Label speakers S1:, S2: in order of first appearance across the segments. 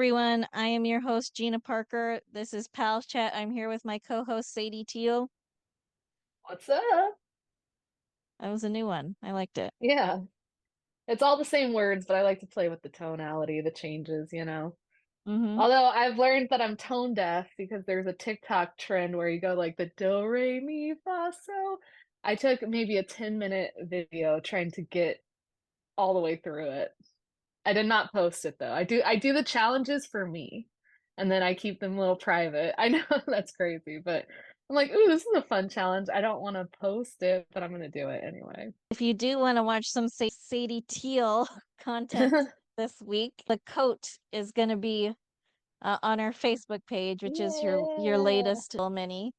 S1: everyone. I am your host, Gina Parker. This is Pals Chat. I'm here with my co-host, Sadie Teal.
S2: What's up?
S1: That was a new one. I liked it.
S2: Yeah, it's all the same words, but I like to play with the tonality, the changes.
S1: Mm-hmm.
S2: Although I've learned that I'm tone deaf because there's a TikTok trend where you go like the do, re, mi, fa, so. I took maybe a 10-minute video trying to get all the way through it. I did not post it though. I do the challenges for me, and then I keep them a little private. I know that's crazy, but I'm like, ooh, this is a fun challenge. I don't want to post it, but I'm gonna do it anyway.
S1: If you do want to watch some Sadie Teal content this week, the coat is going to be on our Facebook page, which is your
S2: Yeah.
S1: latest little mini.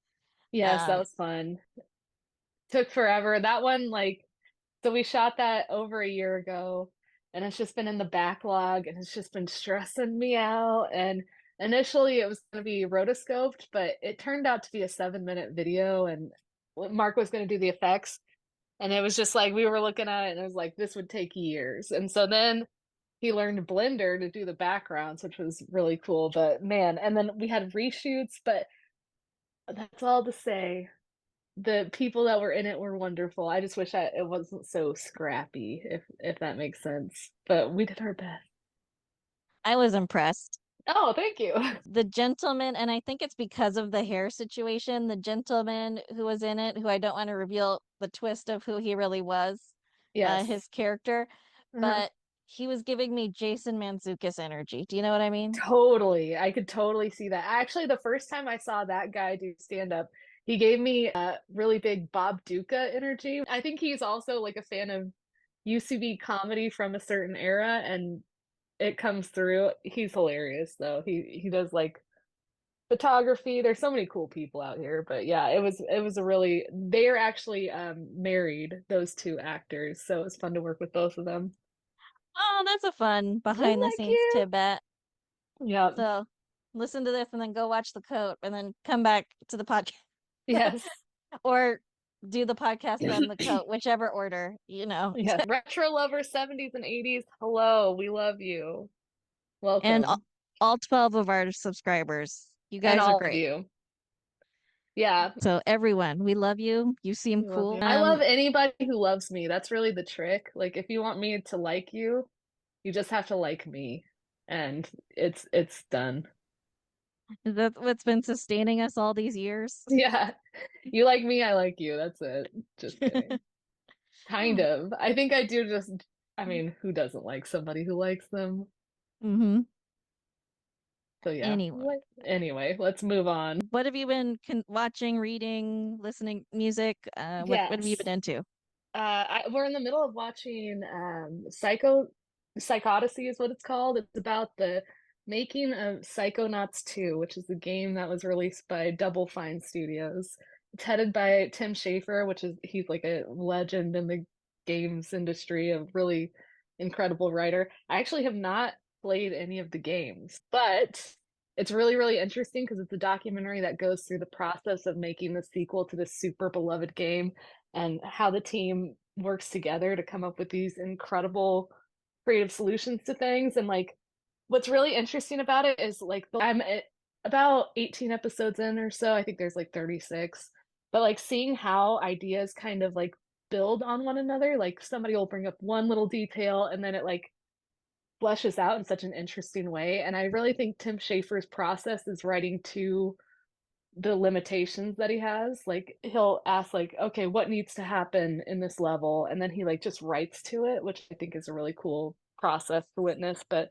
S2: Yes, that
S1: Um,
S2: was fun. Took forever. That one, like, so we shot that over a year ago, and it's just been in the backlog, and it's just been stressing me out. And initially, it was going to be rotoscoped, but it turned out to be a 7-minute video, and Mark was going to do the effects. And it was just like we were looking at it, and it was like this would take years. And so then he learned Blender to do the backgrounds, which was really cool. But man, and then we had reshoots, but that's all to say the people that were in it were wonderful. I just wish it wasn't so scrappy, if that makes sense. But we did our best.
S1: I was impressed.
S2: Oh, thank you.
S1: The gentleman, and I think it's because of the hair situation, the gentleman who was in it, who I don't want to reveal the twist of who he really was,
S2: Yes.
S1: his character,
S2: Uh-huh.
S1: but he was giving me Jason Mantzoukas energy. Do you know what I mean?
S2: Totally. I could totally see that. Actually, the first time I saw that guy do stand up, he gave me a really big Bob Duca energy. I think he's also like a fan of UCB comedy from a certain era, and it comes through. He's hilarious though. He does like photography. There's so many cool people out here, but yeah, it was a really they're actually married, those two actors, so it was fun to work with both of them.
S1: Oh, that's a fun
S2: Isn't
S1: behind the
S2: that
S1: scenes
S2: cute?
S1: tidbit.
S2: Yep.
S1: So listen to this and then go watch the coat and then come back to the podcast
S2: Yes.
S1: or do the podcast then the coat, whichever order.
S2: Yes. Retro lovers 70s and 80s. Hello, we love you.
S1: And
S2: Welcome.
S1: all 12 of our subscribers. You
S2: And
S1: guys are
S2: all of
S1: great.
S2: you. Yeah,
S1: So everyone, we love you. You seem
S2: we love
S1: cool.
S2: you. I love anybody who loves me. That's really the trick. Like if you want me to like you, you just have to like me. And it's done.
S1: Is that what's been sustaining us all these years?
S2: Yeah. You like me, I like you. That's it. Just kidding. Kind of. I think I do just, I mean, who doesn't like somebody who likes them?
S1: Mm-hmm.
S2: So yeah.
S1: Anyway,
S2: Anyway, let's move on.
S1: what have you been watching, reading, listening, music? What have you been
S2: Yes.
S1: into?
S2: We're in the middle of watching Psychodyssey is what it's called. It's about the making of Psychonauts 2, which is the game that was released by Double Fine Studios. It's headed by Tim Schafer, he's like a legend in the games industry, a really incredible writer. I actually have not played any of the games, but it's really, really interesting because it's a documentary that goes through the process of making the sequel to this super beloved game and how the team works together to come up with these incredible creative solutions to things. And like, what's really interesting about it is like, about 18 episodes in or so. I think there's like 36, but like seeing how ideas kind of like build on one another, like somebody will bring up one little detail and then it like fleshes out in such an interesting way. And I really think Tim Schafer's process is writing to the limitations that he has. Like he'll ask like, okay, what needs to happen in this level? And then he like just writes to it, which I think is a really cool process to witness. But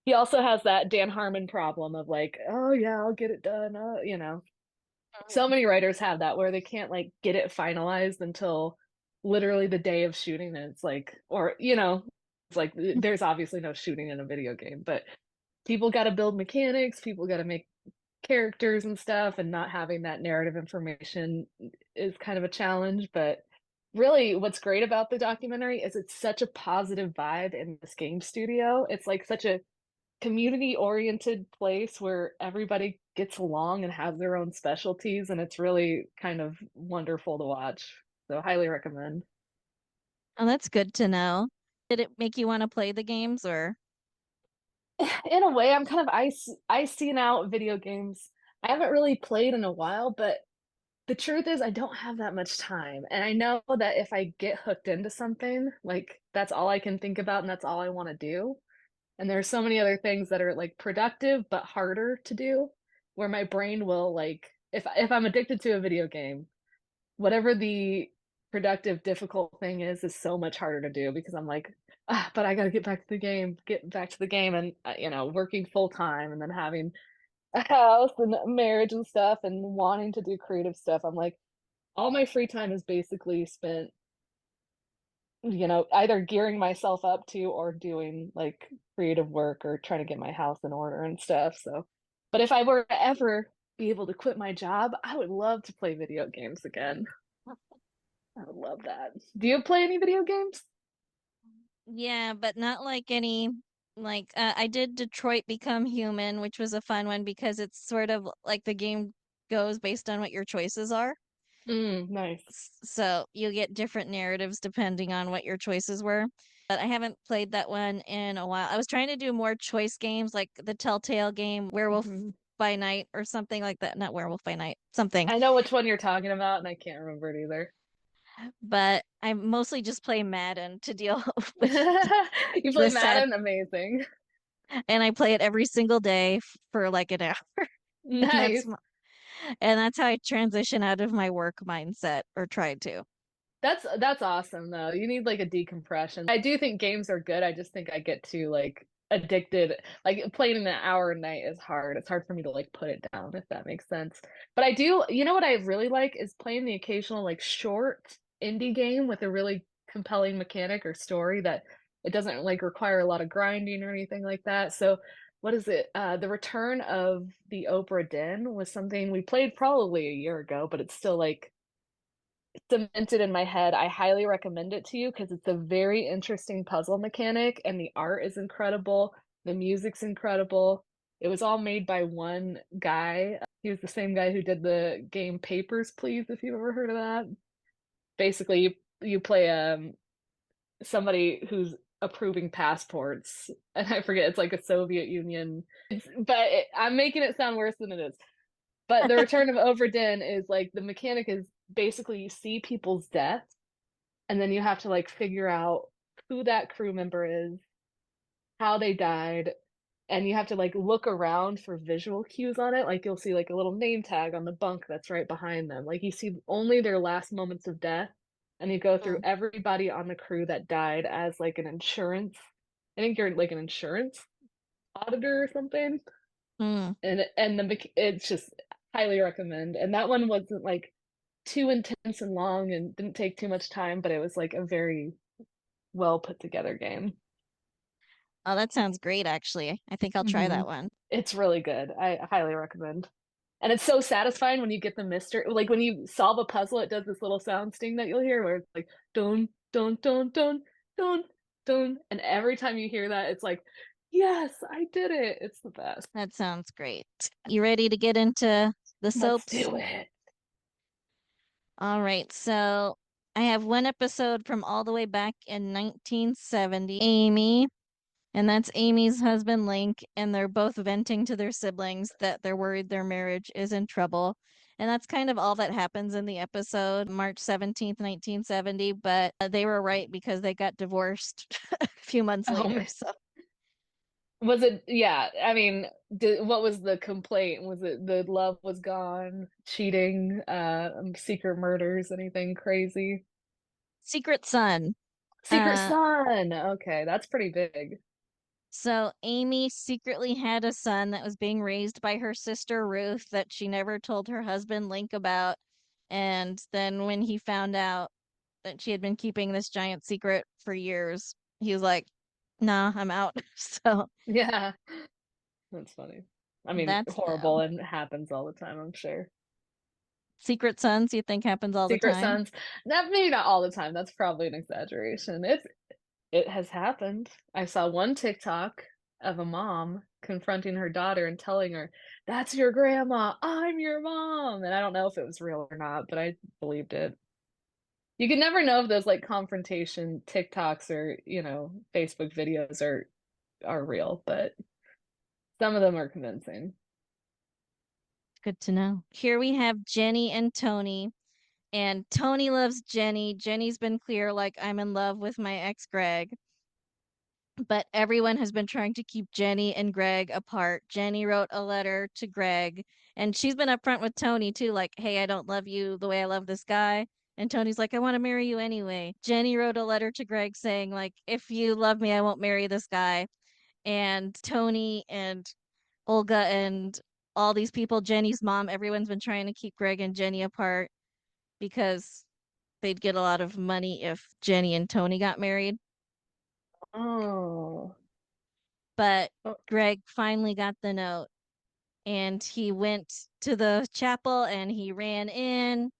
S2: he also has that Dan Harmon problem of like, oh yeah, I'll get it done. So many writers have that where they can't like get it finalized until literally the day of shooting. And it's like, or it's like there's obviously no shooting in a video game, but people got to build mechanics, people got to make characters and stuff, and not having that narrative information is kind of a challenge. But really, what's great about the documentary is it's such a positive vibe in this game studio. It's like such a community-oriented place where everybody gets along and has their own specialties, and it's really kind of wonderful to watch. So, highly recommend.
S1: Oh, that's good to know. Did it make you want to play the games or?
S2: In a way, I'm kind of icing out video games. I haven't really played in a while, but the truth is I don't have that much time. And I know that if I get hooked into something, like that's all I can think about and that's all I want to do. And there's so many other things that are like productive but harder to do, where my brain will like if I'm addicted to a video game, whatever the productive, difficult thing is so much harder to do because I'm like, ah, but I gotta get back to the game, and working full time and then having a house and a marriage and stuff and wanting to do creative stuff. I'm like, all my free time is basically spent, either gearing myself up to or doing like creative work or trying to get my house in order and stuff. So, but if I were to ever be able to quit my job, I would love to play video games again. I would love that. Do you play any video games?
S1: Yeah, but not like any like I did Detroit Become Human, which was a fun one because it's sort of like the game goes based on what your choices are.
S2: Nice.
S1: So you get different narratives depending on what your choices were. But I haven't played that one in a while. I was trying to do more choice games like the Telltale game, Werewolf
S2: Mhm.
S1: by Night or something like that. Not Werewolf by Night, something.
S2: I know which one you're talking about, and I can't remember it either.
S1: But I mostly just play Madden to deal with
S2: You play
S1: the sad,
S2: Madden? Amazing.
S1: and I play it every single day for like an hour. And
S2: Nice.
S1: that's how I transition out of my work mindset or tried to.
S2: That's awesome though. You need like a decompression. I do think games are good. I just think I get too like addicted. Like playing an hour a night is hard. It's hard for me to like put it down, if that makes sense. But I do, what I really like is playing the occasional like short indie game with a really compelling mechanic or story that it doesn't like require a lot of grinding or anything like that. So what is it? The Return of the Obra Dinn was something we played probably a year ago, but it's still like cemented in my head. I highly recommend it to you because it's a very interesting puzzle mechanic and the art is incredible. The music's incredible. It was all made by one guy. He was the same guy who did the game Papers, Please, if you've ever heard of that. Basically, you play somebody who's approving passports, and I forget, it's like a Soviet Union. I'm making it sound worse than it is. But the Return of Overdin is like the mechanic is basically you see people's death and then you have to like figure out who that crew member is, how they died, and you have to like look around for visual cues on it. Like you'll see like a little name tag on the bunk that's right behind them. Like you see only their last moments of death, and you go through
S1: Mm.
S2: everybody on the crew that died as like an insurance. I think you're like an insurance auditor or something.
S1: Mm.
S2: It's just highly recommend. And that one wasn't like too intense and long and didn't take too much time, but it was like a very well put together game.
S1: Oh, that sounds great, actually. I think I'll try
S2: Hmm
S1: that one.
S2: It's really good. I highly recommend. And it's so satisfying when you get the mystery. Like when you solve a puzzle, it does this little sound sting that you'll hear where it's like dun dun dun dun dun dun. And every time you hear that, it's like, yes, I did it. It's the best.
S1: That sounds great. You ready to get into the
S2: Let's
S1: soaps?
S2: do it.
S1: All right, so I have one episode from all the way back in 1970. Amy, and that's Amy's husband, Linc, and they're both venting to their siblings that they're worried their marriage is in trouble. And that's kind of all that happens in the episode, March 17th, 1970. But they were right because they got divorced a few months
S2: Oh
S1: later.
S2: man.
S1: So
S2: Was it, yeah, I mean, what was the complaint? Was it the love was gone, cheating, secret murders, anything crazy?
S1: Secret Son.
S2: Secret
S1: Uh,
S2: son. Okay, that's pretty big.
S1: so Amy secretly had a son that was being raised by her sister Ruth that she never told her husband Linc about. And then when he found out that she had been keeping this giant secret for years, he was like, "Nah, I'm out." So
S2: Yeah, that's funny. I mean,
S1: that's
S2: horrible
S1: them.
S2: and happens all the time, I'm sure.
S1: Secret Sons, you think happens all the
S2: Secret
S1: time?
S2: sons, that maybe not all the time. That's probably an exaggeration. It has happened. I saw one TikTok of a mom confronting her daughter and telling her, "That's your grandma. I'm your mom." And I don't know if it was real or not, but I believed it. You can never know if those like confrontation TikToks or, Facebook videos are real, but Some of them are convincing.
S1: Good to know. Here we have Jenny and Tony, and Tony loves Jenny. Jenny's been clear, like, I'm in love with my ex Greg. But everyone has been trying to keep Jenny and Greg apart. Jenny wrote a letter to Greg, and she's been upfront with Tony too, like, hey, I don't love you the way I love this guy. And Tony's like, I want to marry you anyway. Jenny wrote a letter to Greg saying, like, if you love me, I won't marry this guy. And Tony and Olga and all these people, Jenny's mom, everyone's been trying to keep Greg and Jenny apart because they'd get a lot of money if Jenny and Tony got married.
S2: Oh.
S1: But
S2: Oh,
S1: Greg finally got the note and he went to the chapel and he ran in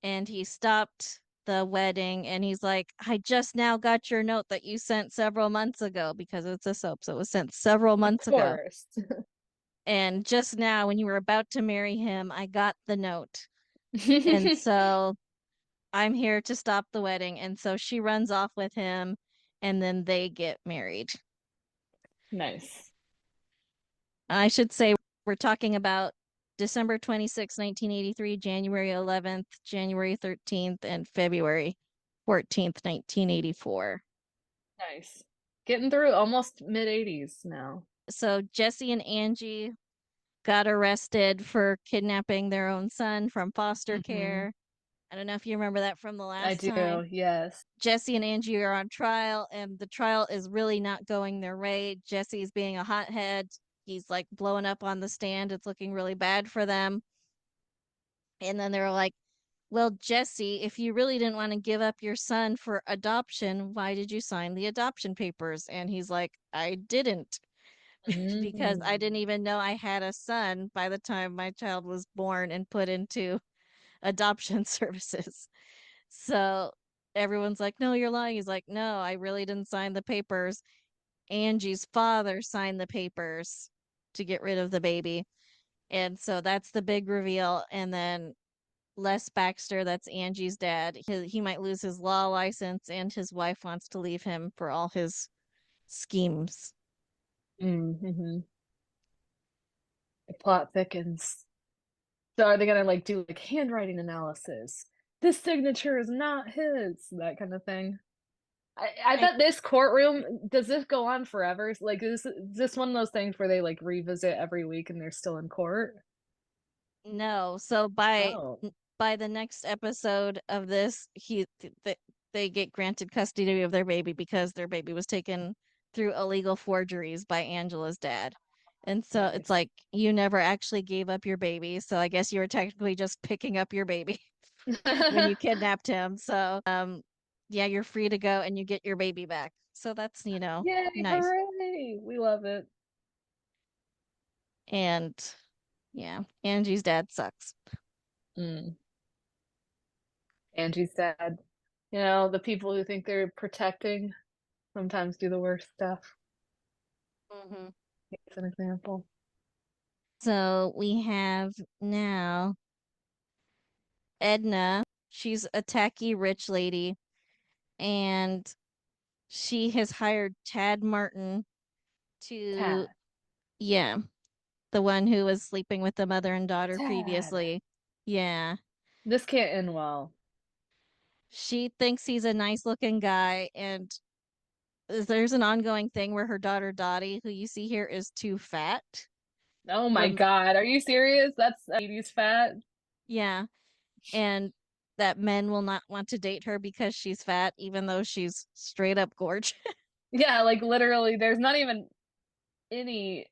S1: and he stopped the wedding and he's like, I just now got your note that you sent several months ago because it's a soap. So it was sent several
S2: of
S1: months ago.
S2: course.
S1: And just now, when you were about to marry him, I got the note. And so I'm here to stop the wedding. And so she runs off with him and then they get married.
S2: Nice.
S1: I should say we're talking about December 26, 1983, January 11th, January 13th, and February 14th, 1984.
S2: Nice. Getting through almost mid 80s now.
S1: So Jesse and Angie got arrested for kidnapping their own son from foster
S2: Hmm.
S1: care. I don't know if you remember that from the
S2: I
S1: last time.
S2: do, yes.
S1: Jesse and Angie are on trial, and the trial is really not going their way. Jesse's being a hothead. He's like blowing up on the stand. It's looking really bad for them. And then they're like, well, Jesse, if you really didn't want to give up your son for adoption, why did you sign the adoption papers? And he's like, I didn't, because I
S2: Mm.
S1: didn't even know I had a son by the time my child was born and put into adoption services. So everyone's like, no, you're lying. He's like, no, I really didn't sign the papers. Angie's father signed the papers to get rid of the baby. And so that's the big reveal. And then Les Baxter, that's Angie's dad, he might lose his law license, and his wife wants to leave him for all his schemes.
S2: Mm-hmm. The plot thickens. So are they gonna like do like handwriting analysis? This signature is not his, that kind of thing. I
S1: I
S2: bet this courtroom, does this go on forever? Like is this one of those things where they like revisit every week and they're still in court?
S1: No. So by
S2: Oh,
S1: the next episode of this, they get granted custody of their baby because their baby was taken through illegal forgeries by Angela's dad. And so it's
S2: nice.
S1: like you never actually gave up your baby. So I guess you were technically just picking up your baby when you kidnapped him. So yeah, you're free to go and you get your baby back. So that's,
S2: Yay,
S1: nice.
S2: hooray! We love it.
S1: And yeah, Angie's dad sucks.
S2: Mm. Angie's sad. The people who think they're protecting sometimes do the worst stuff.
S1: Mhm.
S2: It's an example.
S1: So we have now Edna. She's a tacky rich lady, and she has hired Tad Martin to,
S2: Tad.
S1: yeah, the one who was sleeping with the mother and daughter
S2: Tad.
S1: previously. Yeah.
S2: This can't end well.
S1: She thinks he's a nice looking guy, and there's an ongoing thing where her daughter Dottie, who you see here, is too fat.
S2: Oh my
S1: The
S2: God. Are you serious? That's 80s fat?
S1: Yeah, and that men will not want to date her because she's fat, even though she's straight up gorgeous.
S2: Yeah, like literally, there's not even any.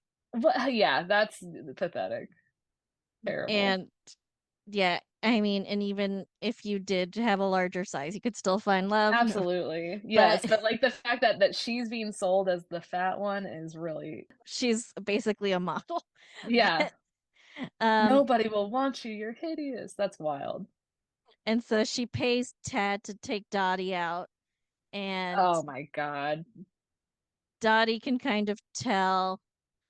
S2: Yeah, that's pathetic. Terrible.
S1: And yeah, I mean, and even if you did have a larger size, you could still find love.
S2: Absolutely.
S1: But
S2: Yes, but like the fact that she's being sold as the fat one is really,
S1: she's basically a model.
S2: yeah.
S1: But um,
S2: Nobody will want you. You're hideous. That's wild.
S1: and so she pays Tad to take Dottie out, and
S2: Oh my God.
S1: Dottie can kind of tell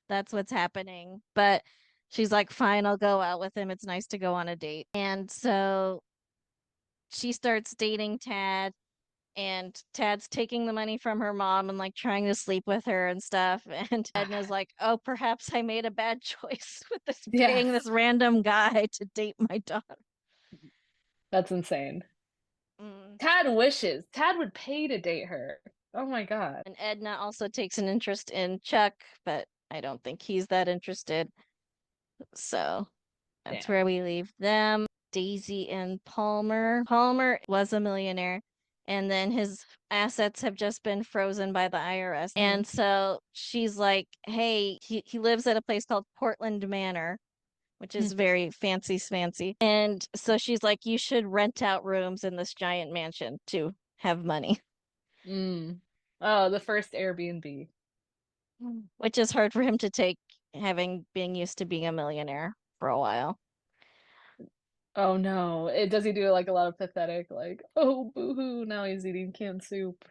S1: that's what's happening, but she's like, fine, I'll go out with him. It's nice to go on a date. And so she starts dating Tad, and Tad's taking the money from her mom and like trying to sleep with her and stuff. And Edna's like, "Oh, perhaps I made a bad choice with this paying
S2: Yes.
S1: this random guy to date my daughter."
S2: That's insane.
S1: Mm.
S2: Tad wishes. Tad would pay to date her. Oh my God.
S1: And Edna also takes an interest in Chuck, but I don't think he's that interested. So that's where
S2: Damn.
S1: we leave them. Daisy and Palmer. Palmer was a millionaire, and then his assets have just been frozen by the IRS.
S2: Mhm.
S1: And so she's like, hey, he lives at a place called Cortlandt Manor, which is very fancy smancy. And so she's like, you should rent out rooms in this giant mansion to have money.
S2: Mm. Oh, the first Airbnb.
S1: Which is hard for him to take, having been used to being a millionaire for a while.
S2: Oh no. Does he do like a lot of pathetic, like, oh, boo-hoo, now he's eating canned soup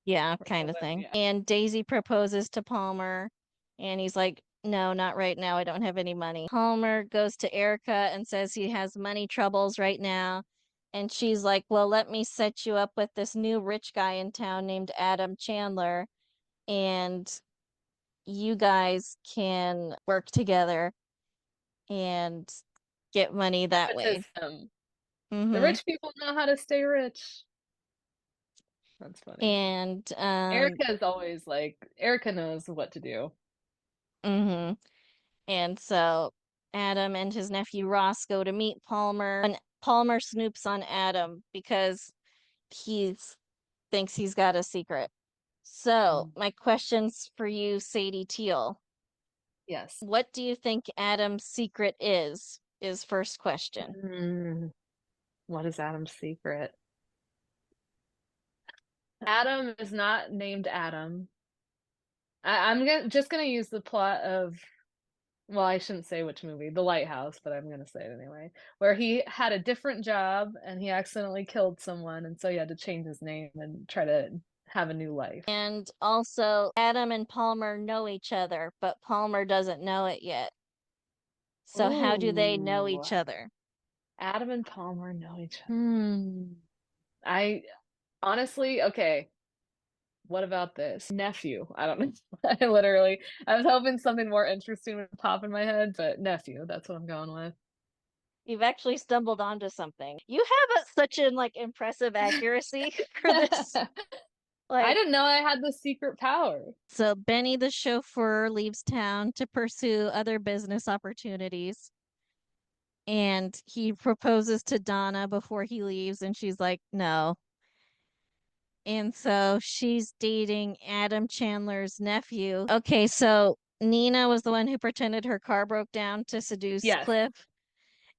S1: Yeah,
S2: or
S1: kind of
S2: something?
S1: thing.
S2: Yeah.
S1: And Daisy proposes to Palmer, and he's like, no, not right now. I don't have any money. Palmer goes to Erica and says he has money troubles right now. And she's like, well, let me set you up with this new rich guy in town named Adam Chandler, and you guys can work together and get money that way.
S2: Nepotism. The
S1: Mm-hmm.
S2: rich people know how to stay rich. That's funny.
S1: And
S2: Erica is always like, Erica knows what to do.
S1: mm-hmm. And so Adam and his nephew Ross go to meet Palmer. And Palmer snoops on Adam because he thinks he's got a secret. So,
S2: Mm.
S1: my questions for you, Sadie Teal.
S2: Yes.
S1: What do you think Adam's secret is? Is first question.
S2: Mm. What is Adam's secret? Adam is not named Adam. Just gonna use the plot of, well, I shouldn't say which movie, The Lighthouse, but I'm gonna say it anyway, where he had a different job and he accidentally killed someone, and so he had to change his name and try to have a new life.
S1: And also, Adam and Palmer know each other, but Palmer doesn't know it yet. So, how do they know
S2: Ooh,
S1: each other?
S2: Adam and Palmer know each other. I honestly, okay. What about this? Nephew. I don't know. I was hoping something more interesting would pop in my head, but nephew, that's what I'm going with.
S1: You've actually stumbled onto something. You have such an like impressive accuracy for this.
S2: I
S1: Like,
S2: didn't know I had the secret power.
S1: so Benny the chauffeur leaves town to pursue other business opportunities. And he proposes to Donna before he leaves, and she's like, no. And so she's dating Adam Chandler's nephew. Okay, so Nina was the one who pretended her car broke down to seduce
S2: Yes,
S1: Cliff.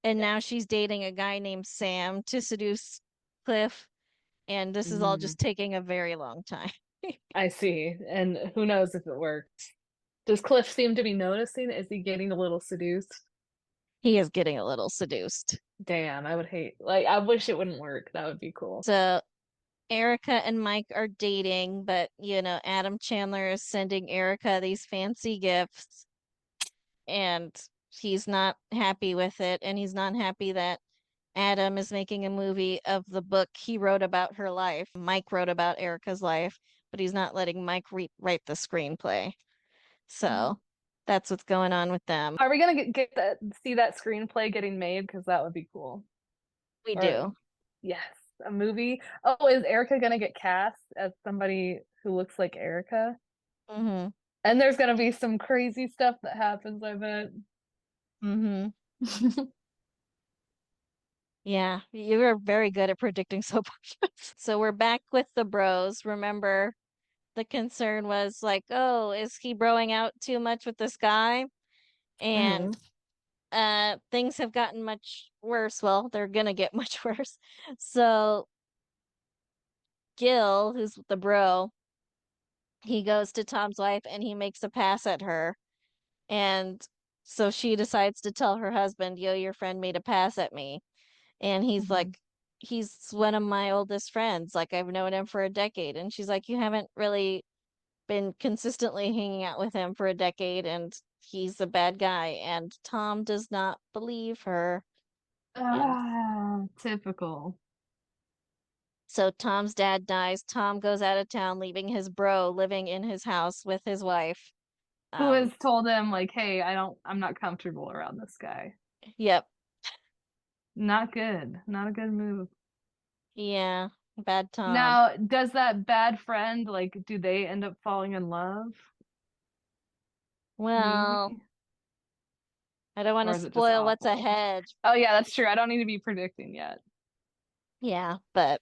S1: And now
S2: yes.
S1: she's dating a guy named Sam to seduce Cliff. And this is all
S2: Mm,
S1: just taking a very long time.
S2: I see. And who knows if it works. Does Cliff seem to be noticing? Is he getting a little seduced?
S1: He is getting a little seduced.
S2: Damn, I would hate, like, I wish it wouldn't work. That would be cool.
S1: So Erica and Mike are dating, but Adam Chandler is sending Erica these fancy gifts, and he's not happy with it. And he's not happy that Adam is making a movie of the book he wrote about her life. Mike wrote about Erica's life, but he's not letting Mike write the screenplay.
S2: Mm.
S1: So that's what's going on with them.
S2: Are we gonna get that, see that screenplay getting made? Because that would be cool.
S1: We
S2: Or
S1: do.
S2: yes, a movie. Oh, is Erica gonna get cast as somebody who looks like Erica?
S1: Mm-hmm.
S2: And there's gonna be some crazy stuff that happens, I bet.
S1: Mm-hmm. Yeah, you were very good at predicting soap operas. So we're back with the bros. Remember, the concern was like, oh, is he broing out too much with this guy? And
S2: Hmm.
S1: things have gotten much worse. Well, they're gonna get much worse. So Gil, who's the bro, he goes to Tom's wife and he makes a pass at her. And so she decides to tell her husband, yo, your friend made a pass at me. And he's
S2: Hmm.
S1: like, he's one of my oldest friends. Like, I've known him for a decade. And she's like, you haven't really been consistently hanging out with him for a decade, and he's a bad guy. And Tom does not believe her. And
S2: Ah, typical.
S1: So Tom's dad dies. Tom goes out of town, leaving his bro living in his house with his wife.
S2: Who
S1: Um,
S2: has told him like, "Hey, I'm not comfortable around this guy."
S1: yep.
S2: Not good. Not a good move.
S1: Yeah, bad Tom.
S2: Now, does that bad friend like do they end up falling in love?
S1: Well,
S2: Maybe?
S1: I don't want
S2: Or
S1: to
S2: is it just
S1: spoil what's
S2: awful?
S1: ahead.
S2: Oh yeah, that's true. I don't need to be predicting yet.
S1: Yeah, but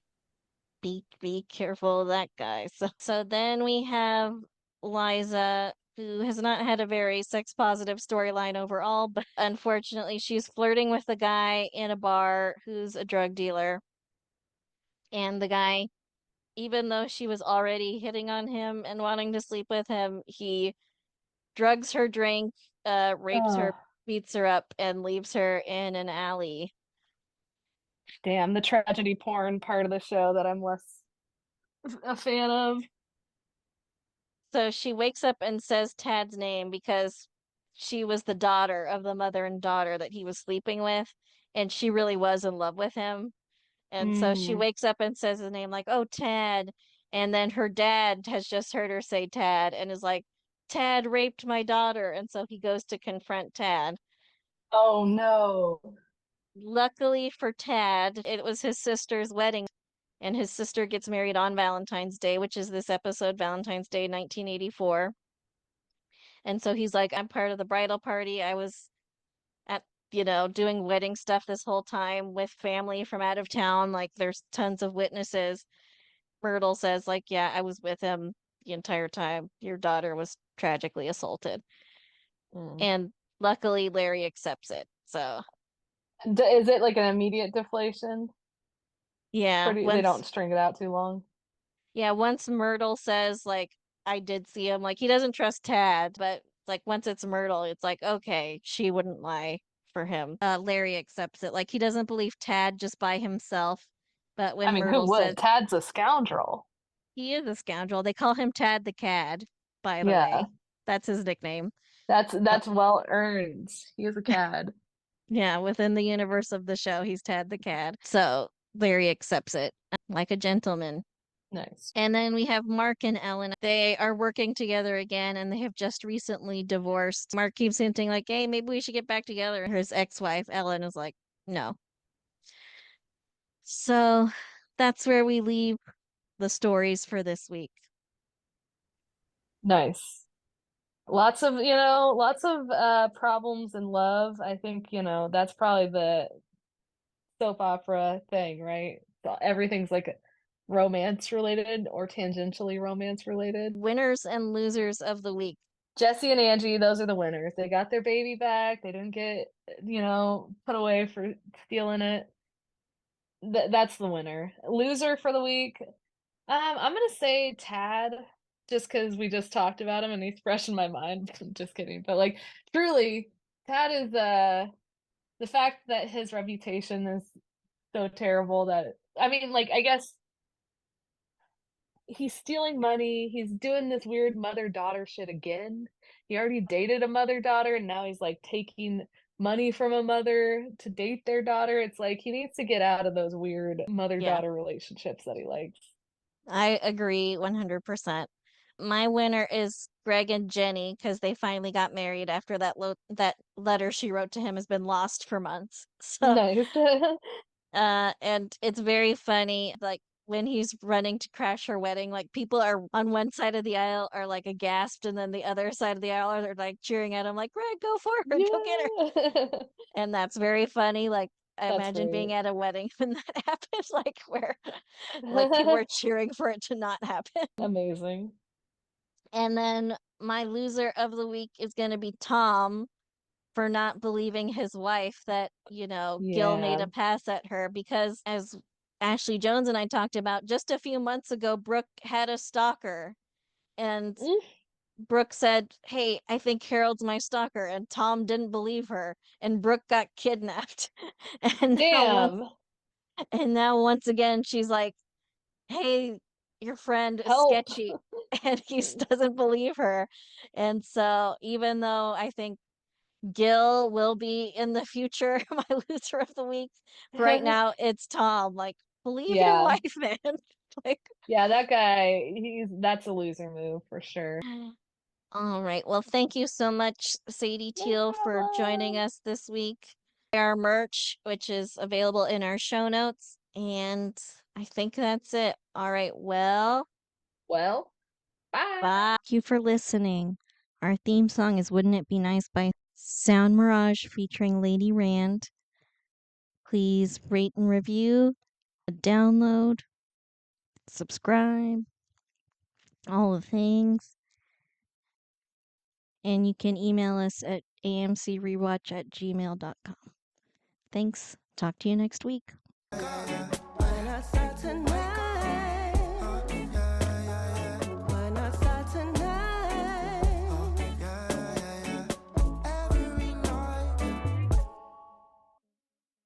S1: be careful of that guy. So then we have Liza, who has not had a very sex positive storyline overall, but unfortunately she's flirting with a guy in a bar who's a drug dealer. And the guy, even though she was already hitting on him and wanting to sleep with him, he drugs her drink, rapes her,
S2: Oh,
S1: beats her up, and leaves her in an alley.
S2: damn, the tragedy porn part of the show that I'm less a fan of.
S1: So she wakes up and says Tad's name because she was the daughter of the mother and daughter that he was sleeping with, and she really was in love with him. And so she
S2: Mm.
S1: wakes up and says his name, like, oh, Tad. And then her dad has just heard her say Tad and is like, Tad raped my daughter. And so he goes to confront Tad.
S2: Oh no.
S1: Luckily for Tad, it was his sister's wedding, and his sister gets married on Valentine's Day, which is this episode, Valentine's Day 1984. And so he's like, I'm part of the bridal party. I was at, doing wedding stuff this whole time with family from out of town. Like, there's tons of witnesses. Myrtle says, like, yeah, I was with him the entire time. Your daughter was tragically assaulted.
S2: Mm.
S1: And luckily, Larry accepts it. So,
S2: Is it like an immediate deflation?
S1: yeah,
S2: Pretty, they don't string it out too long.
S1: once Myrtle says, like, I did see him, like, he doesn't trust Tad, but like, once it's Myrtle, it's like, okay, she wouldn't lie for him. Larry accepts it. Like, he doesn't believe Tad just by himself. But
S2: I
S1: when
S2: mean, who
S1: Myrtle says
S2: would? Tad's a scoundrel.
S1: he is a scoundrel, they call him Tad the Cad, by the
S2: Yeah,
S1: way. That's his nickname. Uh,
S2: that's well earned. He is a cad.
S1: yeah, within the universe of the show, he's Tad the Cad. So Larry accepts it like a gentleman.
S2: Nice.
S1: And then we have Mark and Ellen. They are working together again and they have just recently divorced. Mark keeps hinting, like, hey, maybe we should get back together. His ex wife, Ellen, is like, no. So that's where we leave the stories for this week.
S2: Nice. Lots of problems in love. I think, that's probably the soap opera thing, right? So everything's like romance related or tangentially romance related.
S1: Winners and losers of the week.
S2: Jesse and Angie, those are the winners. They got their baby back. They didn't get, put away for stealing it. That's the winner. Loser for the week. I'm gonna say Tad, just because we just talked about him and he's fresh in my mind. Just kidding. But like truly, Tad is the fact that his reputation is so terrible that I mean, like, I guess he's stealing money. He's doing this weird mother-daughter shit again. He already dated a mother-daughter, and now he's like taking money from a mother to date their daughter. It's like he needs to get out of those weird
S1: Yeah,
S2: mother-daughter relationships that he likes.
S1: I agree 100%. My winner is Greg and Jenny because they finally got married after that letter she wrote to him has been lost for months. So,
S2: Nice.
S1: and it's very funny, like when he's running to crash her wedding, like people are on one side of the aisle are like aghast, and then the other side of the aisle are like cheering at him, like, Greg, go for her, go get her.
S2: Yeah.
S1: And that's very funny. Like, I
S2: That's
S1: imagine
S2: great.
S1: being at a wedding when that happens, like where like people are cheering for it to not happen.
S2: Amazing.
S1: And then my loser of the week is going to be Tom for not believing his wife that, Gil made
S2: Yeah.
S1: a pass at her because, as Ashley Jones and I talked about just a few months ago, Brooke had a stalker. And
S2: Mm,
S1: Brooke said, hey, I think Harold's my stalker. And Tom didn't believe her. And Brooke got kidnapped. And now once
S2: damn.
S1: and now once again she's like, hey, your friend is
S2: Help.
S1: sketchy. And he doesn't believe her. And so, even though I think Gil will be in the future my loser of the week, right now it's Tom. Like, Believe your
S2: Yeah.
S1: wife, man. Like,
S2: Yeah, that guy, that's a loser move for sure.
S1: all right. Well, thank you so much, Sadie
S2: No
S1: Teal, for joining
S2: problem.
S1: us this week. Our merch, which is available in our show notes. And I think that's it. All right. Well,
S2: Well, bye.
S1: bye. Thank you for listening. Our theme song is Wouldn't It Be Nice by Sound Mirage featuring Lady Rand. Please rate and review, download, subscribe, all the things. And you can email us at amcrewatch@gmail.com. Thanks. Talk to you next week.